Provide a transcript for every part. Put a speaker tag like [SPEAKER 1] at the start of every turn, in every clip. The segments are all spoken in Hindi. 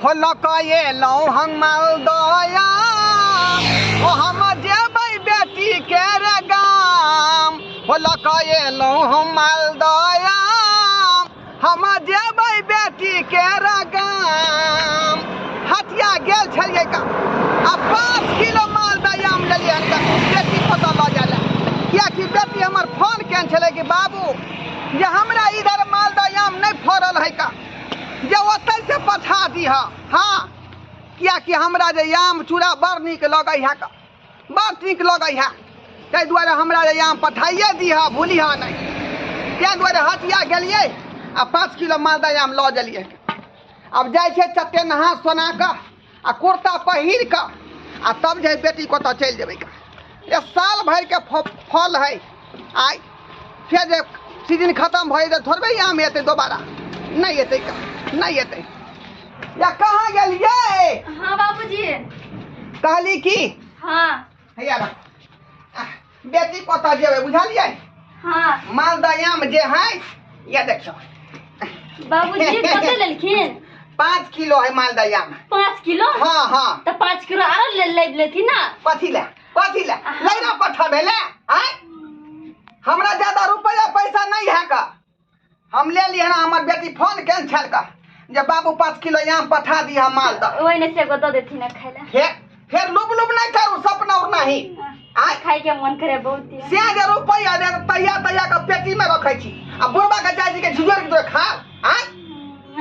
[SPEAKER 1] हो लौकएलौ हम मालदया ओ हम जेबै बेटी के रे गाम हो लौकएलौ हम मालदया हम जेबै बेटी के रे गाम हटिया गेल छलियै का आ 5 किलो मालदया हम लेलियै बेटी पता लऽ जाले कियाकि बेटी हमर फोन केन छलै कि बाबू जे हमरा इधर मालदयाम नहीं फड़ल है का जे ओतै से पठा दीह। हाँ कियाकि हमरा जे आम चूड़ा बड़ नीक लगै है का बड़ नीक लगै है ताहि दुआरे हमरा जे आम पठाइए दीह भूलिह नहीं ताहि दुआरे हटिया गेलियै आ 5 किलो मालदयाम लऽ देलियै। अब जाइ छै चट्टे नहा सोना कऽ आ कुर्ता पहिर कऽ आ तब जे बेटी कतऽ चलि जेबै का ये साल भर के फल है आइ फिर जे सीजन खत्म भए जेतै थोड़बे आम एतै दोबारा नहीं एतै का नहीं एतै। या कहाँ गेलियै?
[SPEAKER 2] हाँ बाबूजी
[SPEAKER 1] कहली की
[SPEAKER 2] हाँ
[SPEAKER 1] हैया बेटी कतऽ जेबै बुझलियै?
[SPEAKER 2] हाँ
[SPEAKER 1] मालदयाम जे है ये देखियो
[SPEAKER 2] बाबूजी कते लेलखिन?
[SPEAKER 1] 5 किलो है मालदयाम।
[SPEAKER 2] 5 किलो?
[SPEAKER 1] हाँ हाँ
[SPEAKER 2] तो 5 किलो आरो ले लेती ना।
[SPEAKER 1] कथी ले लैना पठबे ले आय हमरा ज्यादा रुपया पैसा नहीं है का हम ले लिए ना हमर बेटी फोन केन छल का जे बाबू 5 किलो आम पठा दी हम मालदा
[SPEAKER 2] ओइ ने से दे देती ना खाइला।
[SPEAKER 1] फिर लुब नहीं करू सपना और नहीं आय
[SPEAKER 2] खाई के मन करे बहुत है।
[SPEAKER 1] से जे रुपया दे तैया के पेटी में रखै छी आ बुढ़बा के चाची के झुजर के खा आय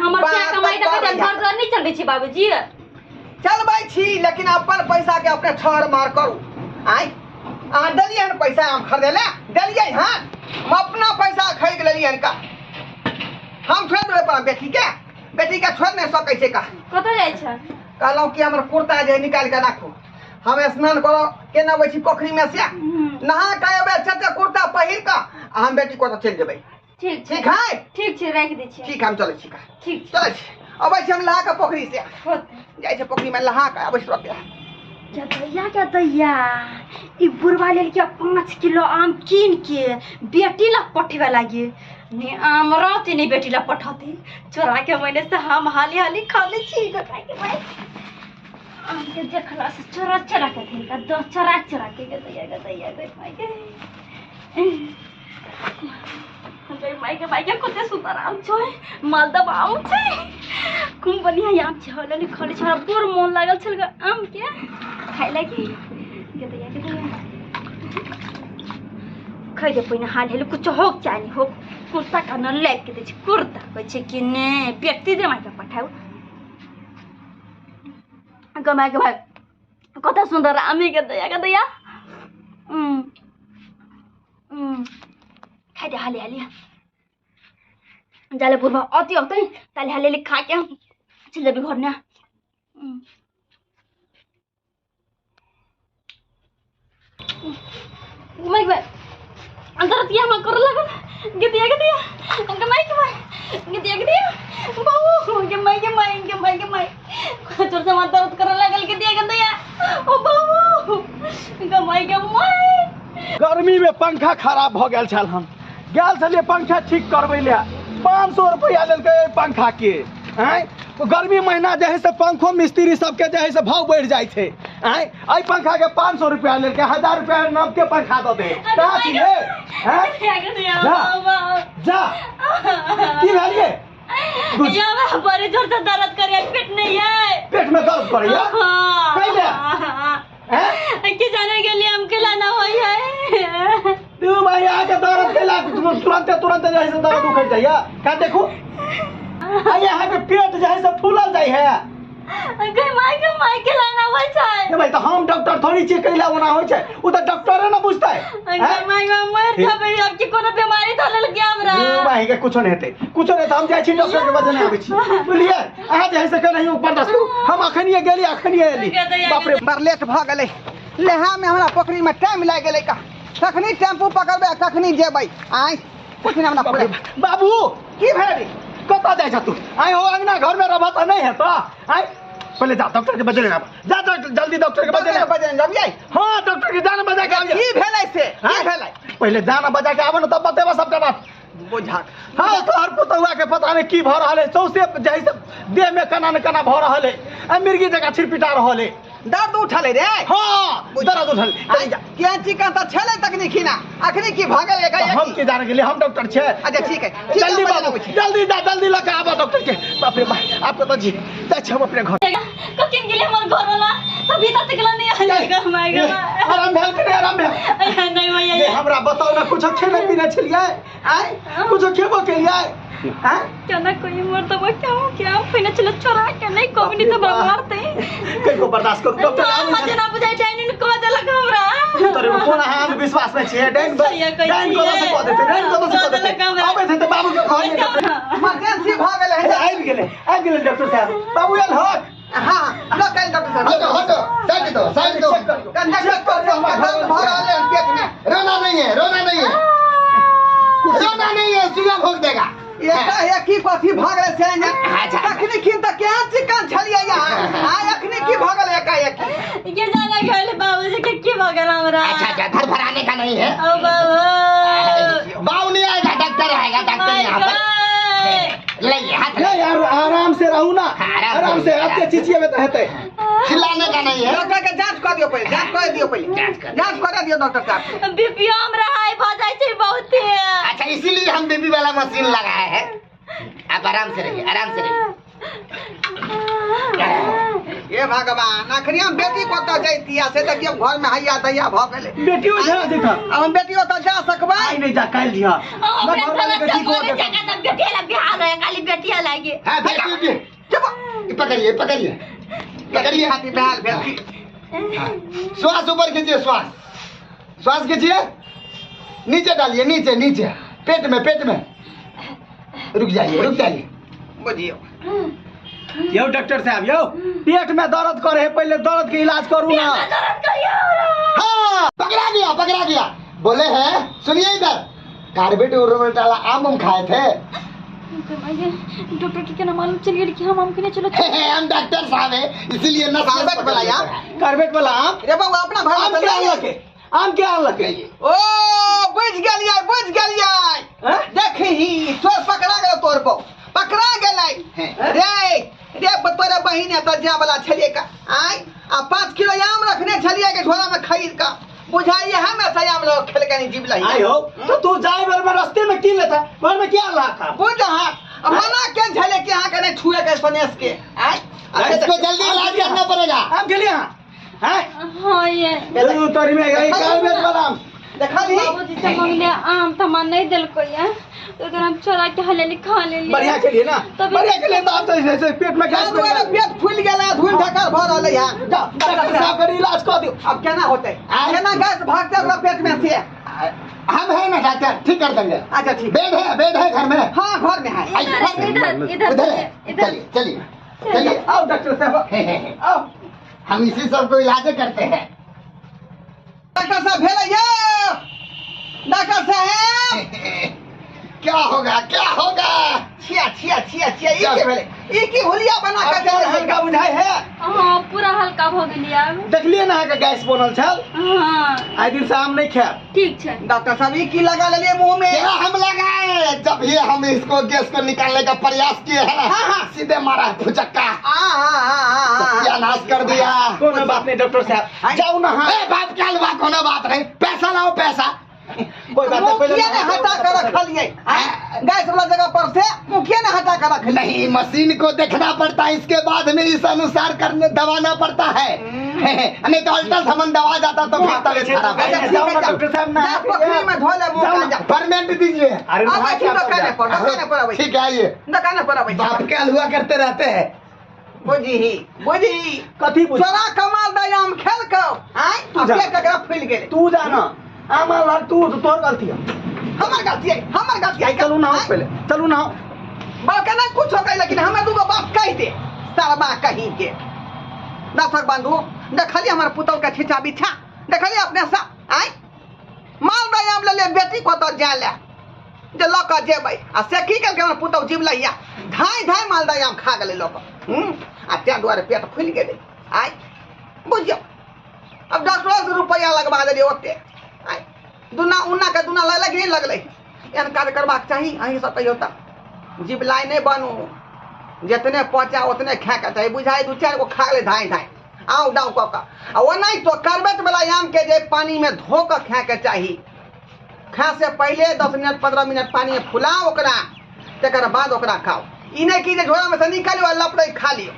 [SPEAKER 2] हमर क्या कमाई त कते घर नहीं चलबे छी बाबूजी।
[SPEAKER 1] चलबै छी लेकिन अपन पैसा के अपने छहर मार करू आय अहाँ देलियै हन पैसा आम खरीदे ले देलियै हन हम अपना पैसा खरीद लेलियै हन का हम छोड़ देबै अपन बेटी के छोड़ नहीं सकै छै का
[SPEAKER 2] कतऽ जाइ छ?
[SPEAKER 1] कहलहुँ कि हमर कुर्ता जे निकाल के राखू हम स्नान करो केना अबै छी पोखरी में से नहा के एबै छते कुर्ता पहिर के हम बेटी को चलि जेबै।
[SPEAKER 2] ठीक
[SPEAKER 1] ठीक है
[SPEAKER 2] ठीक छै राख दै छी।
[SPEAKER 1] ठीक हम चलै छी का
[SPEAKER 2] ठीक
[SPEAKER 1] चलै छी अबै छी हम नहा के पोखरी से जाइ छै पोखरी में नहा के अबै छी।
[SPEAKER 2] क्या दैया ई बुढ़वा लेल के 5 किलो आम कीन के बेटी ला पठवे लागे ने आम रहती नहीं बेटी ला पठाती चोरा के मैंने से हम हाली खा ले छी गटाई के भाई आम के देखला से चोरा के थे का दो चोरा के दैया माई के माई के कते सुंदर आम छै मालदह आम छै खूब बढ़िया आम छै हले खाली छोरा बड़ मन लागल छल आम के खाइ लगी खाइ दे पहिने हाल हेले कुछ होक चाहिए हो कुर्ता का न ले के दे कुर्ता कहै छै कि ने व्यक्ति दे माई के पठाउ गमाय के भाई कते सुंदर आमी के दैया खाइ दे हाली जाले बुढ़वा अति होतै ताले हाले खा के चल जेबी घर ने माइक भाई अंदर तिया में कर लगल गतिया अंक माइक भाई गतिया बाबू के माई चोर से माथा दर्द कर लगल गतिया ओ बाबू के माई
[SPEAKER 3] गर्मी में पंखा खराब भ गेल छल हम गेल छलिए पंखा ठीक करबै ले 500 रुपया लेलकै पंखा के आय गर्मी महीना जे है से पंखो मिस्त्री सबके जे है से भाव बढ़ जाए थे आय आई पंखा के 500 रुपया लेलकै 1000 रुपया नब के पंखा दे दे का छी हे जा की भेलिए
[SPEAKER 2] यावा बड़े जोर से दर्द करे पेट नहीं है
[SPEAKER 3] पेट में दर्द करे कैले हैं
[SPEAKER 2] कि जाने के लिए हम खिलाना होई है
[SPEAKER 3] तू भाई आके दर्द केला तुरंत जैसे दर्द उखड़ जाइए का देखो यहाँ पे पेट जैसे फूलल जाए है
[SPEAKER 2] माई खिलाना होई छै
[SPEAKER 3] भाई तो हम डॉक्टर थोड़ी चेक कैला होना होई छै उ तो डॉक्टर ना बुझता है
[SPEAKER 2] माई मर जबे अब की कोनो बीमारी ध लेल के हमरा
[SPEAKER 3] माई के कुछ नहीं हेतै हम जाइ छी डॉक्टर के वजह नहीं आबै छी बुझलिए अहाँ जैसे के नहीं बर्दाश्त हम अखनिए गेली अखनिए एली
[SPEAKER 1] बाप रे बड़ लेट भ गेलै लेहा में हमरा पोखरी में टाइम लाग गेलै का कखनी टेम्पू पकड़बै कखनी जेबै आय कुछ नहीं हमरा पकड़े
[SPEAKER 3] बाबू की भेल कत जाइ छ तू आय हो अंगना घर में रहबा त नहीं है तो आय पहले जा डॉक्टर के बजे लेना जा जल्दी डॉक्टर के बजे
[SPEAKER 1] जबियै
[SPEAKER 3] हां डॉक्टर के जान बजा के
[SPEAKER 1] की भेलै से की भेलै
[SPEAKER 3] पहले जाना बजा के आबो न तब बतेबा सबटा बात
[SPEAKER 1] बुझा
[SPEAKER 3] हाँ तोहर पुतौआ के पता नहीं की भ रहल है सौसे जही से देह में कना न कना भ रहल है आ मिर्गी जगह छिरपिटा रहल है
[SPEAKER 1] दर्द उठले रे
[SPEAKER 3] हाँ दर्द उठल
[SPEAKER 1] क्या चिकन तो छले तकनीकी ना अखनी की भागल एक
[SPEAKER 3] हम के जाने के लिए हम डॉक्टर छे
[SPEAKER 1] अच्छा ठीक है
[SPEAKER 3] जल्दी बाबू जल्दी जा जल्दी लगा आबा डॉक्टर के बाप रे बाप आपको तो जी अच्छा हम अपने घर
[SPEAKER 2] ककिन गेले हमर घर वाला अभी तक तकला नहीं आएगा माय गॉड
[SPEAKER 3] आराम भेल के आराम भेल
[SPEAKER 2] नहीं भैया
[SPEAKER 3] ये हमरा बताओ ना कुछ खेने पीने छलिए आय कुछ खेबो के लिए हां
[SPEAKER 2] क्या ना कोई मर तो क्या पहले चलो चोरा के नहीं कोई नहीं तो मारते
[SPEAKER 3] कई को बर्दाश्त करू डॉक्टर
[SPEAKER 2] तो मजे ना बुझाई डाइन को दे लगा हमरा
[SPEAKER 3] तोरे में कोना हम विश्वास नहीं छे डाइन को से कह देते डाइन को से कह देते आबे थे तो बाबू के घर में
[SPEAKER 1] इमरजेंसी भागल है
[SPEAKER 3] आइ गेले डॉक्टर साहब बाबू एल हट
[SPEAKER 1] हां लो कल डॉक्टर साहब
[SPEAKER 4] हटो साइड दो
[SPEAKER 1] कंधा चेक कर दो हमारा भरल है पेट में
[SPEAKER 4] रोना नहीं है सुगा भोग देगा
[SPEAKER 1] ये की कथी भागल से अखनी खिन त क्या चिकन छलिए यहां आ अखनी की भागल है का
[SPEAKER 2] ये जाना गले बाबूजी के की भगल हमरा
[SPEAKER 4] अच्छा घर भराने का नहीं है
[SPEAKER 2] ओ बाबू
[SPEAKER 4] बाऊ नहीं आएगा डॉक्टर यहाँ पर नहीं हाथ
[SPEAKER 3] ले यार आराम से रहू ना आराम से आपके चिचिए में तो हेते
[SPEAKER 4] खिलाने का नहीं है
[SPEAKER 1] डॉक्टर के जांच कर दियो पहले जांच कर दियो डॉक्टर साहब
[SPEAKER 2] बीपी हमरा हाई भ जाय छै बहुत
[SPEAKER 4] अच्छा इसीलिए हम बीपी वाला मशीन लगाए हैं आप आराम से रहिए
[SPEAKER 1] ये भगवान अखनी हम बेटी को तो जैतिया से तक घर में हैया दैया भ गेले
[SPEAKER 3] बेटी हो जा देखा
[SPEAKER 1] अब हम बेटी तो जा सकबा
[SPEAKER 3] नहीं जा काल दिया
[SPEAKER 2] ओ
[SPEAKER 3] घर वाले बेटी को देखा
[SPEAKER 2] जगह तक बेटी ला बिहार है खाली बेटिया लागे
[SPEAKER 4] हाँ बेटी
[SPEAKER 1] चुप
[SPEAKER 4] पकड़िए
[SPEAKER 1] हाथी बहाल बेटी
[SPEAKER 4] श्वास ऊपर खींचिए श्वास खींचिए नीचे डालिए नीचे पेट में रुक जाइए
[SPEAKER 1] बुझियो
[SPEAKER 3] यो डॉक्टर साहब यो पेट में दर्द करे है पहले दर्द के इलाज करू ना
[SPEAKER 4] हाँ पकड़ा गया बोले हैं सुनिए इधर कार्बेट वाला आम खाए थे
[SPEAKER 2] डॉक्टर की क्या मालूम चलिए कि हम आम खाने चलो
[SPEAKER 4] हम डॉक्टर साहब है इसीलिए न
[SPEAKER 1] कार्बेट वाला यार
[SPEAKER 3] कार्बेट वाला आम
[SPEAKER 1] रे बाबू अपना भाड़ा
[SPEAKER 3] आम क्या लगे आम क्या लगे
[SPEAKER 1] ओ बुझ गेलिए देखही तोर पकड़ा गेल तोर को पकड़ा गेलै रे तोरे बहिन है तजिया वाला छलिए का आय आ 5 किलो आम रखने छलिए के झोला में खरीद का बुझाइए हमें सयाम लोग खेल के नहीं जीव लही
[SPEAKER 3] आयो तो तू जाए बेर में रास्ते में की लेता घर में क्या लाखा
[SPEAKER 1] बुझ हां मना के झले के यहां के नहीं छुए के सनेस के आय
[SPEAKER 4] इसको जल्दी इलाज करना पड़ेगा
[SPEAKER 3] आम के लिए हैं
[SPEAKER 2] हां ये
[SPEAKER 3] तू तोरी में गई कार्बेट वाला आम
[SPEAKER 1] देखा ली
[SPEAKER 2] बाबूजी से मांगले आम तो मन नहीं दिल को है तो अगर हम चोरा के हले खा ले
[SPEAKER 3] बढ़िया के लिए ना बढ़िया के लिए तो आप तो ऐसे पेट में गैस
[SPEAKER 1] तुम्हारा
[SPEAKER 3] बन
[SPEAKER 1] पेट फूल गेला धूल ढकर भर रहले यहां
[SPEAKER 3] डॉक्टर साहब कर इलाज कर दियो
[SPEAKER 1] अब केना होते केना गैस भागते ओकरा पेट में से
[SPEAKER 4] हम है ना डॉक्टर ठीक कर देंगे
[SPEAKER 1] अच्छा ठीक
[SPEAKER 4] बेड है घर में
[SPEAKER 1] हां घर में है
[SPEAKER 2] इधर
[SPEAKER 4] चलिए
[SPEAKER 3] आओ डॉक्टर साहब आओ
[SPEAKER 4] हम इसी सब को इलाज करते हैं
[SPEAKER 1] डॉक्टर साहब भेल ये डॉक्टर साहब
[SPEAKER 4] क्या होगा
[SPEAKER 1] छिया ई के भेले ई की हुलिया बना के
[SPEAKER 3] आपका हल्का बुझाई है
[SPEAKER 2] हां पूरा हल्का हो गेलिया
[SPEAKER 3] देखलिए ना के गैस बनल छल
[SPEAKER 2] हां
[SPEAKER 3] आइ दिन से आम नहीं खाए
[SPEAKER 2] ठीक है
[SPEAKER 1] डॉक्टर साहब ई की लगा लेलिए मुंह में
[SPEAKER 4] क्या हम लगाए जब ये हम इसको गैस को निकालने का प्रयास किए हैं
[SPEAKER 1] हाँ।
[SPEAKER 4] सीधे मारा है फुचक्का सत्यानाश कर दिया
[SPEAKER 3] कोनो बात नहीं डॉक्टर साहब जाओ ना
[SPEAKER 4] ए बात क्या हुआ कोनो बात नहीं पैसा लाओ पैसा
[SPEAKER 3] कोई बात नहीं
[SPEAKER 1] मुखिया ने हटा कर रख लिए गैस वाला जगह पर से मुखिया ने हटा कर रख
[SPEAKER 4] नहीं मशीन को देखना पड़ता है इसके बाद में इस अनुसार करने दबाना पड़ता है नहीं तो अल्ट्रासाउंड दबा जाता तो फिर तबीयत खराब है
[SPEAKER 3] जाओ ना डॉक्टर साहब ना
[SPEAKER 1] पोखरी में धो ले मुंह का
[SPEAKER 4] परमेंट दीजिए
[SPEAKER 3] अरे
[SPEAKER 1] अब की दुकान पर आवे
[SPEAKER 4] ठीक है आइए
[SPEAKER 1] दुकान पर आवे
[SPEAKER 4] बाप के हलवा करते रहते हैं
[SPEAKER 1] बुझी
[SPEAKER 3] कथी बुझ
[SPEAKER 1] चोरा कमाल दयाम खेल को आय अब के ककरा फूल गेले
[SPEAKER 3] तू जाना आमा लग तू तोर गलती है
[SPEAKER 1] हमर गलती है
[SPEAKER 3] चलू ना पहले चलू ना
[SPEAKER 1] बाका ना कुछ हो गई लेकिन हमें दूगो बात कह दे सरबा कहीं के दर्शक बंधु देखलिए हमारे पुतौ का छिछा बिछा देखलिए अपने सा आय माल दयाम ले बेटी को तो जा ले जे लोक जेबै आ से की के हमर पुतौ जीव लइया धाय माल दयाम खा गेले लोक आ त्या द्वारे पेट फूल गेले आय बुझियो अब 10 रुपया लगवा देलिए ओते आय दुना उन्ना के दुना लगले कि लगले एहन काज करबाक चाही। अहीं सब कहियो तऽ जिबलाई नहीं बनू, जितने पहुँचा उतने खाएके चाही, बुझाइ 2-4 गो खा ले धाय धाय आउ डाउ कऽ कऽ। आ ओनाहि तो करबट वाला आम के जे पानी में धो कऽ खाएके चाही। खाए से पहले 10 मिनट 15 मिनट पानी में फुलाओ ओकरा, तकर बाद ओकरा खाओ। ई नहीं कि जे झोरा में से निकालियो आ लपड़े खा लियो।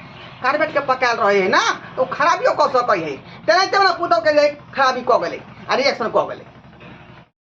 [SPEAKER 1] कार्बेट के पकायल रहे है ना तो खराबियो कऽ सकै है। तेनाहिते हमरा पुतहु के जे खराबी कऽ गेलै आ रिएक्शन कऽ गेलै।